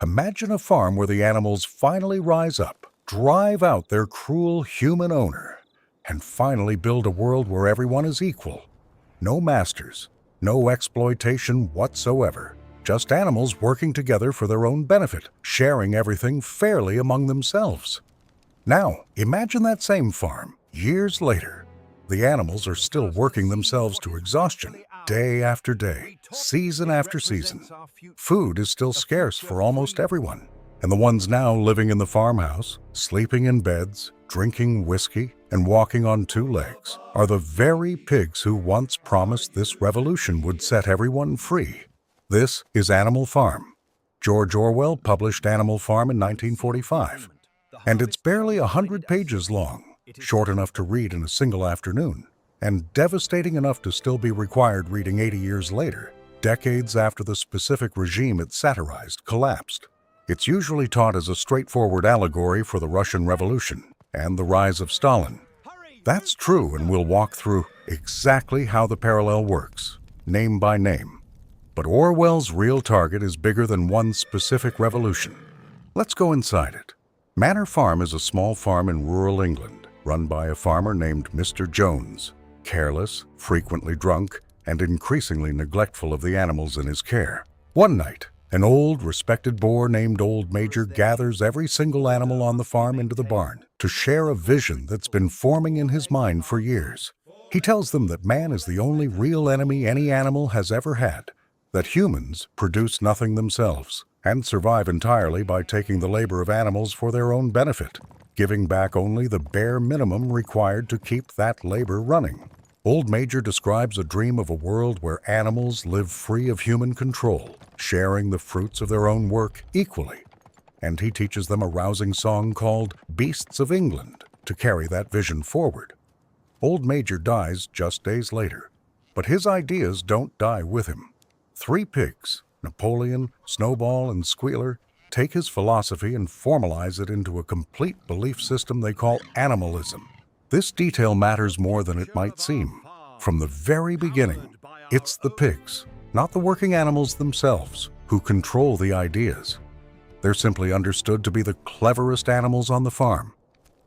Imagine a farm where the animals finally rise up, drive out their cruel human owner, and finally build a world where everyone is equal. No masters, no exploitation whatsoever. Just animals working together for their own benefit, sharing everything fairly among themselves. Now, imagine that same farm, years later. The animals are still working themselves to exhaustion, day after day, season after season. Food is still scarce for almost everyone, and the ones now living in the farmhouse, sleeping in beds, drinking whiskey, and walking on two legs are the very pigs who once promised this revolution would set everyone free. This is Animal Farm. George Orwell published Animal Farm in 1945, and it's barely 100 pages long, short enough to read in a single afternoon, and devastating enough to still be required reading 80 years later, decades after the specific regime it satirized collapsed. It's usually taught as a straightforward allegory for the Russian Revolution and the rise of Stalin. That's true, and we'll walk through exactly how the parallel works, name by name. But Orwell's real target is bigger than one specific revolution. Let's go inside it. Manor Farm is a small farm in rural England, run by a farmer named Mr. Jones, careless, frequently drunk, and increasingly neglectful of the animals in his care. One night, an old, respected boar named Old Major gathers every single animal on the farm into the barn to share a vision that's been forming in his mind for years. He tells them that man is the only real enemy any animal has ever had, that humans produce nothing themselves and survive entirely by taking the labor of animals for their own benefit, giving back only the bare minimum required to keep that labor running. Old Major describes a dream of a world where animals live free of human control, sharing the fruits of their own work equally. And he teaches them a rousing song called Beasts of England to carry that vision forward. Old Major dies just days later, but his ideas don't die with him. 3 pigs, Napoleon, Snowball, and Squealer, take his philosophy and formalize it into a complete belief system they call animalism. This detail matters more than it might seem. From the very beginning, it's the pigs, not the working animals themselves, who control the ideas. They're simply understood to be the cleverest animals on the farm,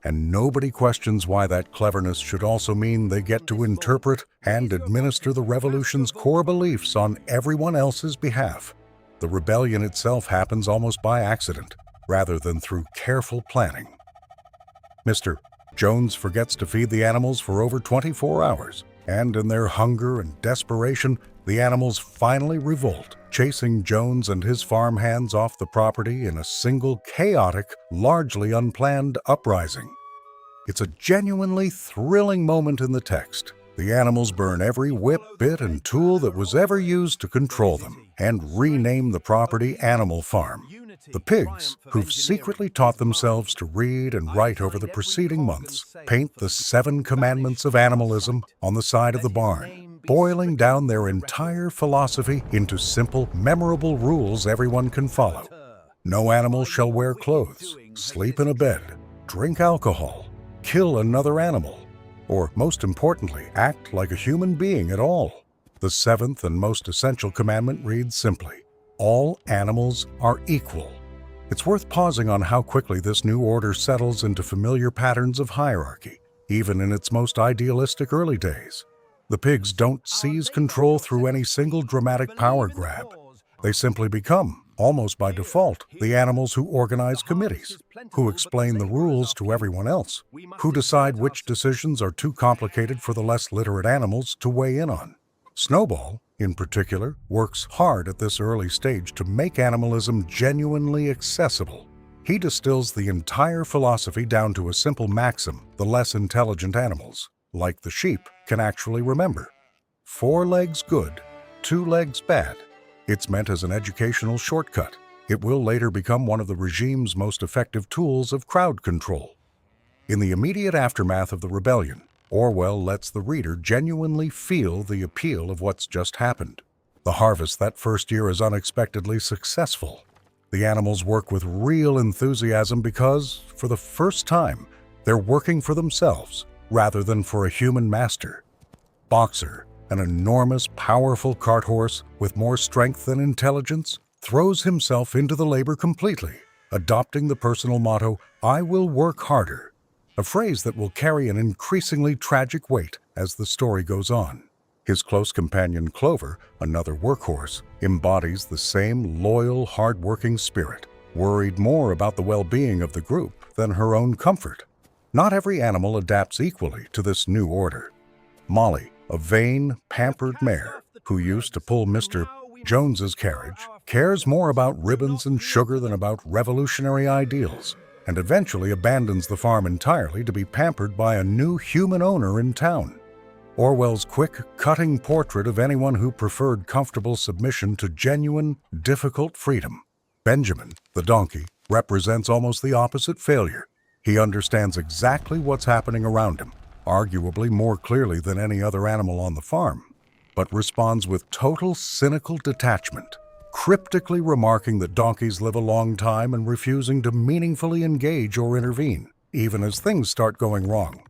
and nobody questions why that cleverness should also mean they get to interpret and administer the revolution's core beliefs on everyone else's behalf. The rebellion itself happens almost by accident, rather than through careful planning. Mr. Jones forgets to feed the animals for over 24 hours, and in their hunger and desperation, the animals finally revolt, chasing Jones and his farm hands off the property in a single chaotic, largely unplanned uprising. It's a genuinely thrilling moment in the text. The animals burn every whip, bit, and tool that was ever used to control them, and rename the property Animal Farm. The pigs, who've secretly taught themselves to read and write over the preceding months, paint the 7 commandments of animalism on the side of the barn, boiling down their entire philosophy into simple, memorable rules everyone can follow. No animal shall wear clothes, sleep in a bed, drink alcohol, kill another animal, or, most importantly, act like a human being at all. The 7th and most essential commandment reads simply, all animals are equal. It's worth pausing on how quickly this new order settles into familiar patterns of hierarchy, even in its most idealistic early days. The pigs don't seize control through any single dramatic power grab. They simply become, almost by default, the animals who organize committees, who explain the rules to everyone else, who decide which decisions are too complicated for the less literate animals to weigh in on. Snowball, in particular, works hard at this early stage to make animalism genuinely accessible. He distills the entire philosophy down to a simple maxim the less intelligent animals, like the sheep, can actually remember. 4 legs good, 2 legs bad. It's meant as an educational shortcut. It will later become one of the regime's most effective tools of crowd control. In the immediate aftermath of the rebellion, Orwell lets the reader genuinely feel the appeal of what's just happened. The harvest that first year is unexpectedly successful. The animals work with real enthusiasm because, for the first time, they're working for themselves rather than for a human master. Boxer, an enormous, powerful cart horse with more strength than intelligence, throws himself into the labor completely, adopting the personal motto, "I will work harder," a phrase that will carry an increasingly tragic weight as the story goes on. His close companion Clover, another workhorse, embodies the same loyal, hard-working spirit, worried more about the well-being of the group than her own comfort. Not every animal adapts equally to this new order. Molly, a vain, pampered mare who used to pull Mr. Jones's carriage, cares more about ribbons and sugar than about revolutionary ideals, and eventually abandons the farm entirely to be pampered by a new human owner in town. Orwell's quick, cutting portrait of anyone who preferred comfortable submission to genuine, difficult freedom. Benjamin, the donkey, represents almost the opposite failure. He understands exactly what's happening around him, arguably more clearly than any other animal on the farm, but responds with total cynical detachment, cryptically remarking that donkeys live a long time and refusing to meaningfully engage or intervene, even as things start going wrong.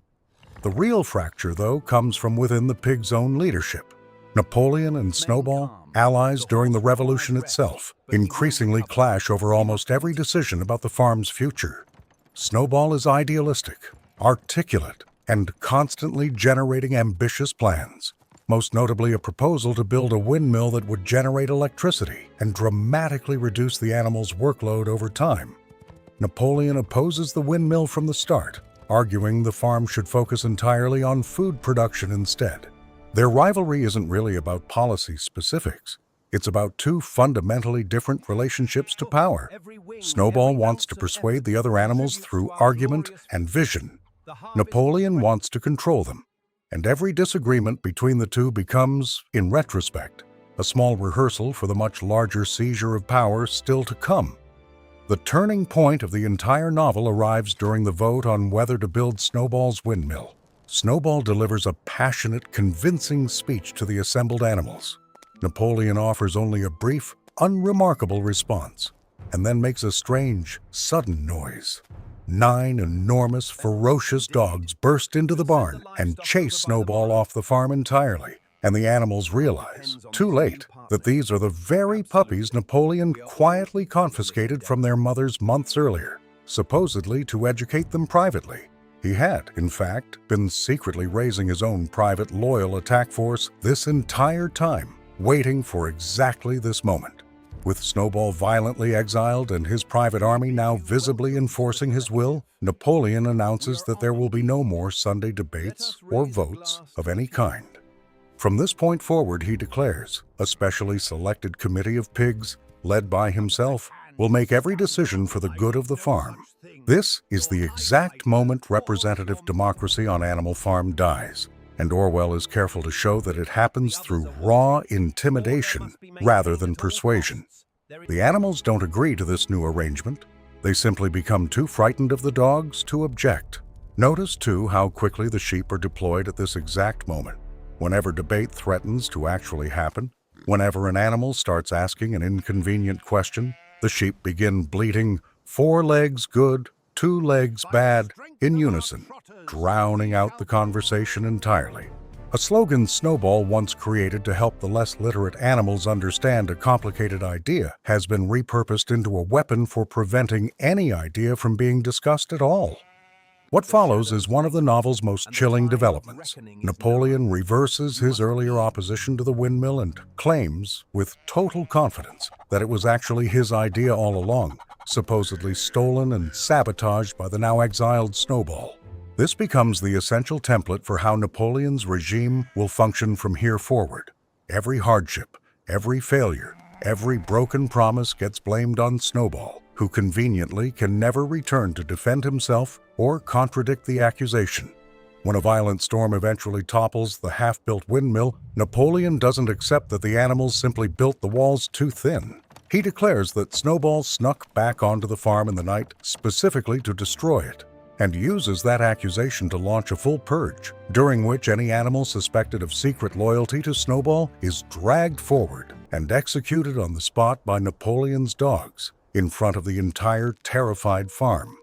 The real fracture, though, comes from within the pig's own leadership. Napoleon and Snowball, allies during the revolution itself, increasingly clash over almost every decision about the farm's future. Snowball is idealistic, articulate, and constantly generating ambitious plans, most notably a proposal to build a windmill that would generate electricity and dramatically reduce the animal's workload over time. Napoleon opposes the windmill from the start, arguing the farm should focus entirely on food production instead. Their rivalry isn't really about policy specifics. It's about two fundamentally different relationships to power. Snowball wants to persuade the other animals through argument and vision. Napoleon wants to control them. And every disagreement between the two becomes, in retrospect, a small rehearsal for the much larger seizure of power still to come. The turning point of the entire novel arrives during the vote on whether to build Snowball's windmill. Snowball delivers a passionate, convincing speech to the assembled animals. Napoleon offers only a brief, unremarkable response, and then makes a strange, sudden noise. 9 enormous, ferocious dogs burst into the barn and chase Snowball off the farm entirely, and the animals realize, too late, that these are the very puppies Napoleon quietly confiscated from their mothers months earlier, supposedly to educate them privately. He had, in fact, been secretly raising his own private loyal attack force this entire time, waiting for exactly this moment. With Snowball violently exiled and his private army now visibly enforcing his will, Napoleon announces that there will be no more Sunday debates or votes of any kind. From this point forward, he declares, a specially selected committee of pigs, led by himself, will make every decision for the good of the farm. This is the exact moment representative democracy on Animal Farm dies, and Orwell is careful to show that it happens through raw intimidation rather than persuasion. The animals don't agree to this new arrangement. They simply become too frightened of the dogs to object. Notice, too, how quickly the sheep are deployed at this exact moment. Whenever debate threatens to actually happen, whenever an animal starts asking an inconvenient question, the sheep begin bleating, 4 legs good, 2 legs bad, in unison, drowning out the conversation entirely. A slogan Snowball once created to help the less literate animals understand a complicated idea has been repurposed into a weapon for preventing any idea from being discussed at all. What follows is one of the novel's most chilling developments. Napoleon reverses his earlier opposition to the windmill and claims, with total confidence, that it was actually his idea all along, supposedly stolen and sabotaged by the now exiled Snowball. This becomes the essential template for how Napoleon's regime will function from here forward. Every hardship, every failure, every broken promise gets blamed on Snowball, who conveniently can never return to defend himself or contradict the accusation. When a violent storm eventually topples the half-built windmill, Napoleon doesn't accept that the animals simply built the walls too thin. He declares that Snowball snuck back onto the farm in the night specifically to destroy it, and uses that accusation to launch a full purge, during which any animal suspected of secret loyalty to Snowball is dragged forward and executed on the spot by Napoleon's dogs, in front of the entire terrified farm.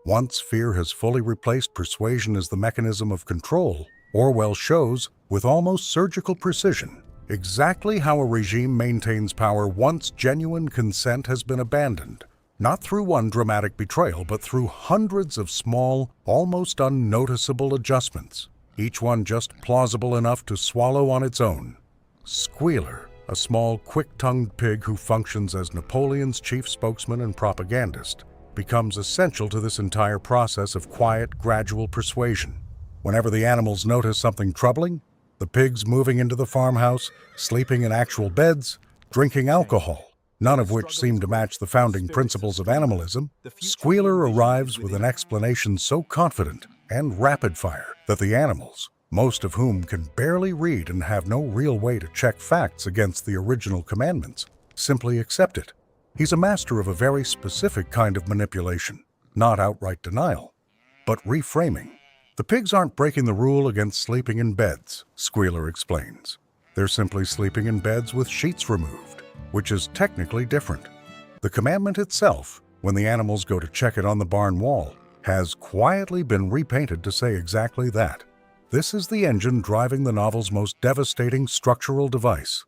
Once fear has fully replaced persuasion as the mechanism of control, Orwell shows, with almost surgical precision, exactly how a regime maintains power once genuine consent has been abandoned. Not through one dramatic betrayal, but through hundreds of small, almost unnoticeable adjustments, each one just plausible enough to swallow on its own. Squealer, a small, quick-tongued pig who functions as Napoleon's chief spokesman and propagandist, becomes essential to this entire process of quiet, gradual persuasion. Whenever the animals notice something troubling, the pigs moving into the farmhouse, sleeping in actual beds, drinking alcohol, none of which seem to match the founding principles of animalism, Squealer arrives with an explanation so confident and rapid-fire that the animals, most of whom can barely read and have no real way to check facts against the original commandments, simply accept it. He's a master of a very specific kind of manipulation, not outright denial, but reframing. The pigs aren't breaking the rule against sleeping in beds, Squealer explains. They're simply sleeping in beds with sheets removed, which is technically different. The commandment itself, when the animals go to check it on the barn wall, has quietly been repainted to say exactly that. This is the engine driving the novel's most devastating structural device.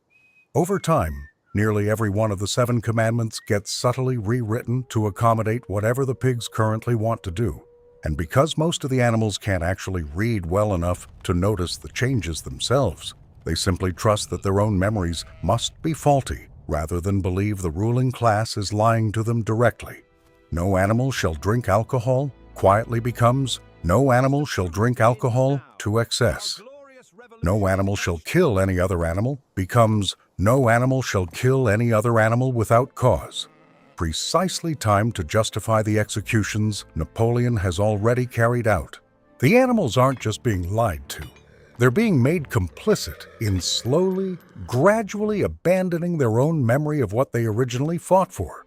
Over time, nearly every one of the 7 commandments gets subtly rewritten to accommodate whatever the pigs currently want to do. And because most of the animals can't actually read well enough to notice the changes themselves, they simply trust that their own memories must be faulty, rather than believe the ruling class is lying to them directly. No animal shall drink alcohol quietly becomes no animal shall drink alcohol to excess. No animal shall kill any other animal becomes no animal shall kill any other animal without cause. Precisely timed to justify the executions Napoleon has already carried out. The animals aren't just being lied to. They're being made complicit in slowly, gradually abandoning their own memory of what they originally fought for.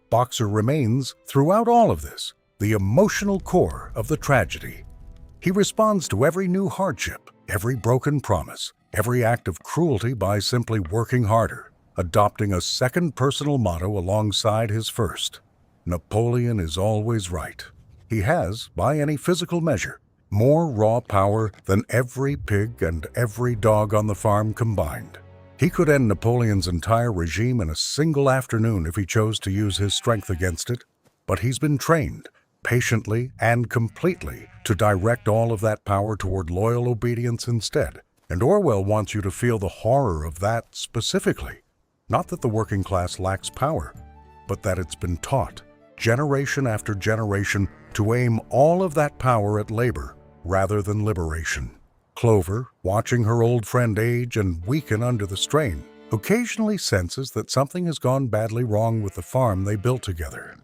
Boxer remains, throughout all of this, the emotional core of the tragedy. He responds to every new hardship, every broken promise, every act of cruelty by simply working harder, adopting a second personal motto alongside his first. Napoleon is always right. He has, by any physical measure, more raw power than every pig and every dog on the farm combined. He could end Napoleon's entire regime in a single afternoon if he chose to use his strength against it, but he's been trained, patiently and completely, to direct all of that power toward loyal obedience instead. And Orwell wants you to feel the horror of that specifically. Not that the working class lacks power, but that it's been taught, generation after generation, to aim all of that power at labor rather than liberation. Clover, watching her old friend age and weaken under the strain, occasionally senses that something has gone badly wrong with the farm they built together.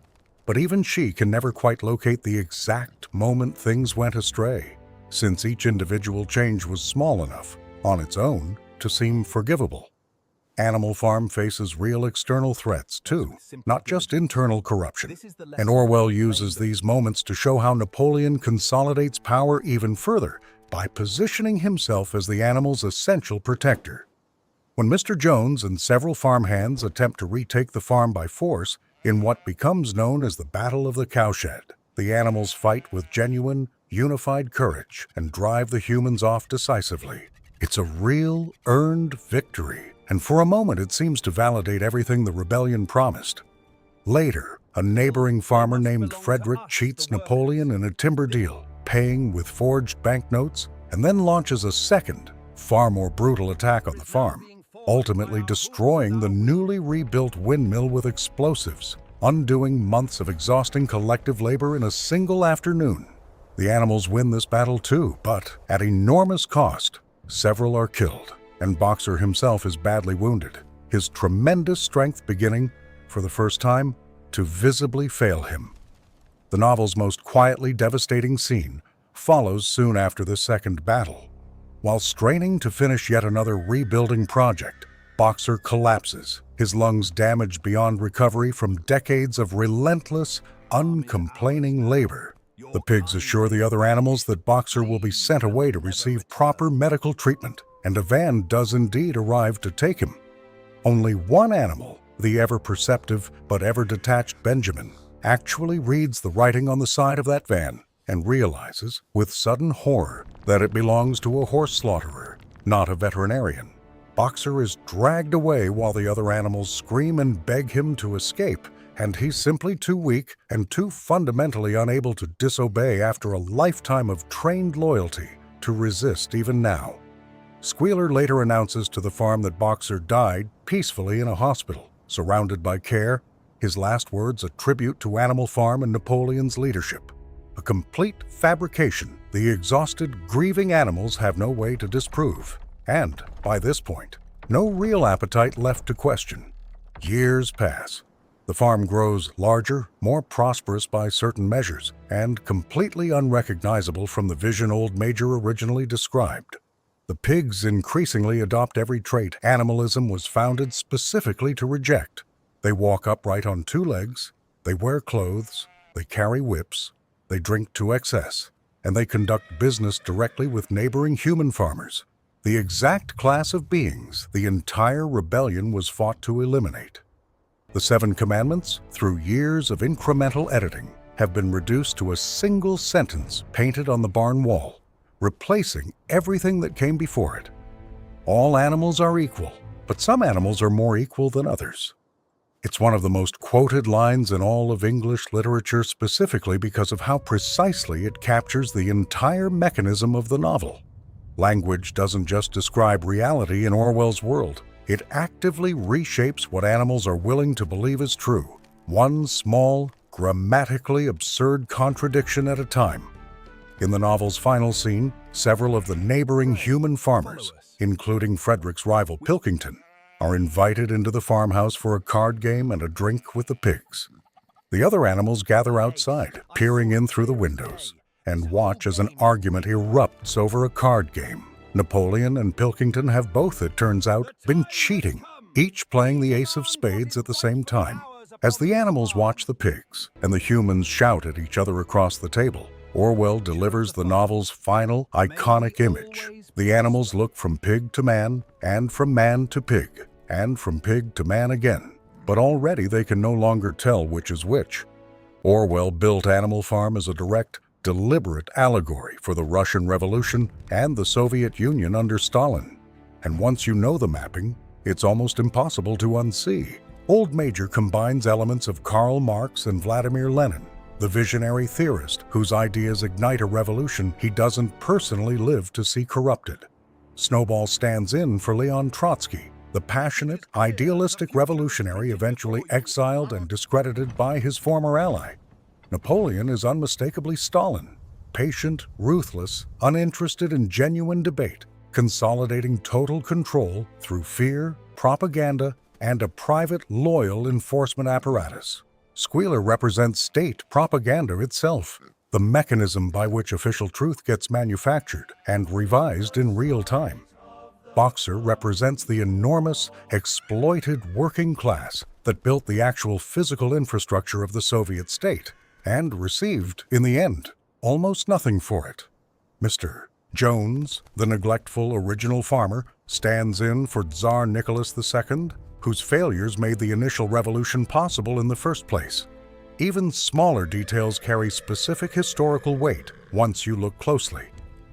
But even she can never quite locate the exact moment things went astray, since each individual change was small enough, on its own, to seem forgivable. Animal Farm faces real external threats, too, not just internal corruption. And Orwell uses these moments to show how Napoleon consolidates power even further by positioning himself as the animal's essential protector. When Mr. Jones and several farmhands attempt to retake the farm by force in what becomes known as the Battle of the Cowshed, the animals fight with genuine, unified courage and drive the humans off decisively. It's a real, earned victory, and for a moment it seems to validate everything the rebellion promised. Later, a neighboring farmer named Frederick cheats Napoleon in a timber deal, paying with forged banknotes, and then launches a second, far more brutal attack on the farm, ultimately destroying the newly rebuilt windmill with explosives, undoing months of exhausting collective labor in a single afternoon. The animals win this battle too, but at enormous cost. Several are killed, and Boxer himself is badly wounded, his tremendous strength beginning, for the first time, to visibly fail him. The novel's most quietly devastating scene follows soon after the second battle. While straining to finish yet another rebuilding project, Boxer collapses, his lungs damaged beyond recovery from decades of relentless, uncomplaining labor. The pigs assure the other animals that Boxer will be sent away to receive proper medical treatment, and a van does indeed arrive to take him. Only one animal, the ever-perceptive but ever-detached Benjamin, actually reads the writing on the side of that van and realizes, with sudden horror, that it belongs to a horse slaughterer, not a veterinarian. Boxer is dragged away while the other animals scream and beg him to escape, and he's simply too weak and too fundamentally unable to disobey after a lifetime of trained loyalty to resist even now. Squealer later announces to the farm that Boxer died peacefully in a hospital, surrounded by care, his last words a tribute to Animal Farm and Napoleon's leadership. A complete fabrication the exhausted, grieving animals have no way to disprove, and, by this point, no real appetite left to question. Years pass. The farm grows larger, more prosperous by certain measures, and completely unrecognizable from the vision old Major originally described. The pigs increasingly adopt every trait animalism was founded specifically to reject. They walk upright on two legs, they wear clothes, they carry whips, they drink to excess, and they conduct business directly with neighboring human farmers. The exact class of beings the entire rebellion was fought to eliminate. The 7 Commandments, through years of incremental editing, have been reduced to a single sentence painted on the barn wall, replacing everything that came before it. All animals are equal, but some animals are more equal than others. It's one of the most quoted lines in all of English literature specifically because of how precisely it captures the entire mechanism of the novel. Language doesn't just describe reality in Orwell's world. It actively reshapes what animals are willing to believe is true, one small, grammatically absurd contradiction at a time. In the novel's final scene, several of the neighboring human farmers, including Frederick's rival Pilkington, are invited into the farmhouse for a card game and a drink with the pigs. The other animals gather outside, peering in through the windows, and watch as an argument erupts over a card game. Napoleon and Pilkington have both, it turns out, been cheating, each playing the ace of spades at the same time. As the animals watch the pigs and the humans shout at each other across the table, Orwell delivers the novel's final, iconic image. The animals look from pig to man, and from man to pig, and from pig to man again. But already they can no longer tell which is which. Orwell built Animal Farm as a direct, deliberate allegory for the Russian Revolution and the Soviet Union under Stalin. And once you know the mapping, it's almost impossible to unsee. Old Major combines elements of Karl Marx and Vladimir Lenin, the visionary theorist whose ideas ignite a revolution he doesn't personally live to see corrupted. Snowball stands in for Leon Trotsky, the passionate, idealistic revolutionary eventually exiled and discredited by his former ally. Napoleon is unmistakably Stalin, patient, ruthless, uninterested in genuine debate, consolidating total control through fear, propaganda, and a private, loyal enforcement apparatus. Squealer represents state propaganda itself, the mechanism by which official truth gets manufactured and revised in real time. Boxer represents the enormous, exploited working class that built the actual physical infrastructure of the Soviet state, and received, in the end, almost nothing for it. Mr. Jones, the neglectful original farmer, stands in for Tsar Nicholas II, whose failures made the initial revolution possible in the first place. Even smaller details carry specific historical weight once you look closely.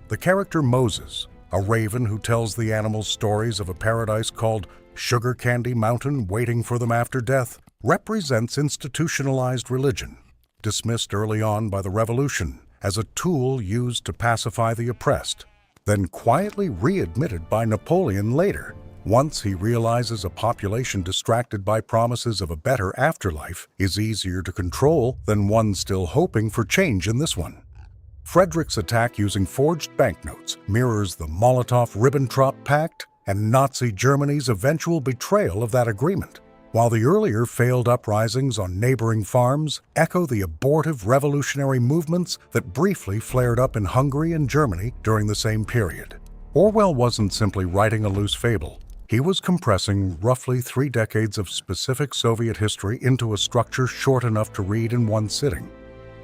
The character Moses, a raven who tells the animals stories of a paradise called Sugar Candy Mountain waiting for them after death, represents institutionalized religion, dismissed early on by the revolution as a tool used to pacify the oppressed, then quietly readmitted by Napoleon later, once he realizes a population distracted by promises of a better afterlife is easier to control than one still hoping for change in this one. Frederick's attack using forged banknotes mirrors the Molotov-Ribbentrop Pact and Nazi Germany's eventual betrayal of that agreement, while the earlier failed uprisings on neighboring farms echo the abortive revolutionary movements that briefly flared up in Hungary and Germany during the same period. Orwell wasn't simply writing a loose fable. He was compressing roughly 3 decades of specific Soviet history into a structure short enough to read in one sitting.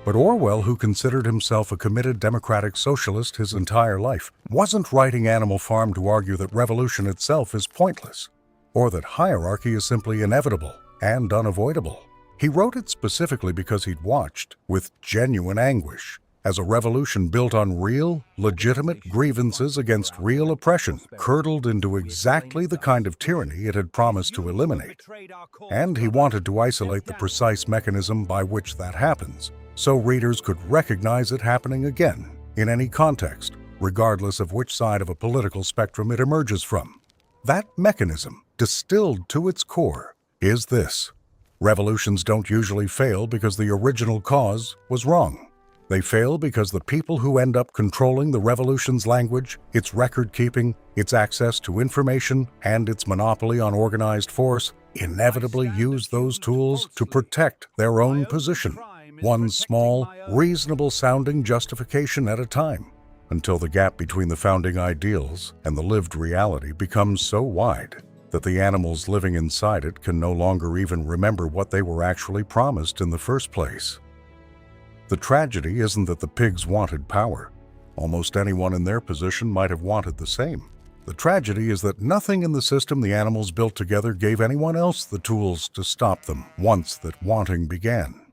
But Orwell, who considered himself a committed democratic socialist his entire life, wasn't writing Animal Farm to argue that revolution itself is pointless, or that hierarchy is simply inevitable and unavoidable. He wrote it specifically because he'd watched, with genuine anguish, as a revolution built on real, legitimate grievances against real oppression, curdled into exactly the kind of tyranny it had promised to eliminate. And he wanted to isolate the precise mechanism by which that happens, so readers could recognize it happening again, in any context, regardless of which side of a political spectrum it emerges from. That mechanism, distilled to its core, is this: revolutions don't usually fail because the original cause was wrong. They fail because the people who end up controlling the revolution's language, its record-keeping, its access to information, and its monopoly on organized force inevitably use those tools to protect their own position, one small, reasonable-sounding justification at a time, until the gap between the founding ideals and the lived reality becomes so wide that the animals living inside it can no longer even remember what they were actually promised in the first place. The tragedy isn't that the pigs wanted power. Almost anyone in their position might have wanted the same. The tragedy is that nothing in the system the animals built together gave anyone else the tools to stop them once that wanting began.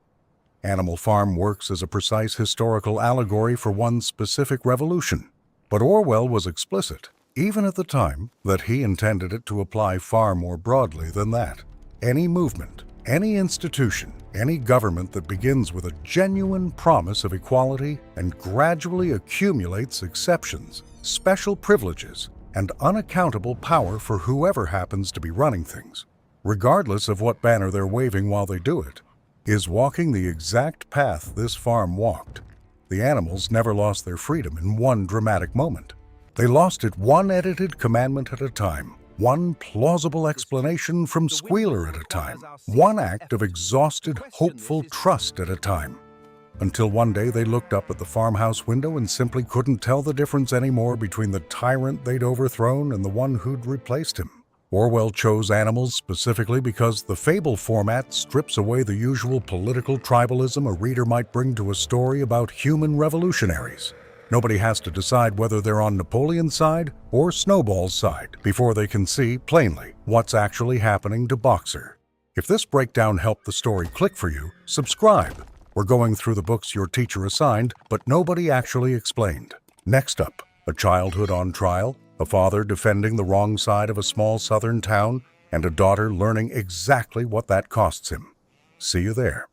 Animal Farm works as a precise historical allegory for one specific revolution, but Orwell was explicit, even at the time, that he intended it to apply far more broadly than that. Any movement, any institution, any government that begins with a genuine promise of equality and gradually accumulates exceptions, special privileges, and unaccountable power for whoever happens to be running things, regardless of what banner they're waving while they do it, is walking the exact path this farm walked. The animals never lost their freedom in one dramatic moment. They lost it one edited commandment at a time, one plausible explanation from Squealer at a time, one act of exhausted, hopeful trust at a time, until one day they looked up at the farmhouse window and simply couldn't tell the difference anymore between the tyrant they'd overthrown and the one who'd replaced him. Orwell chose animals specifically because the fable format strips away the usual political tribalism a reader might bring to a story about human revolutionaries. Nobody has to decide whether they're on Napoleon's side or Snowball's side before they can see, plainly, what's actually happening to Boxer. If this breakdown helped the story click for you, subscribe. We're going through the books your teacher assigned, but nobody actually explained. Next up, a childhood on trial, a father defending the wrong side of a small southern town, and a daughter learning exactly what that costs him. See you there.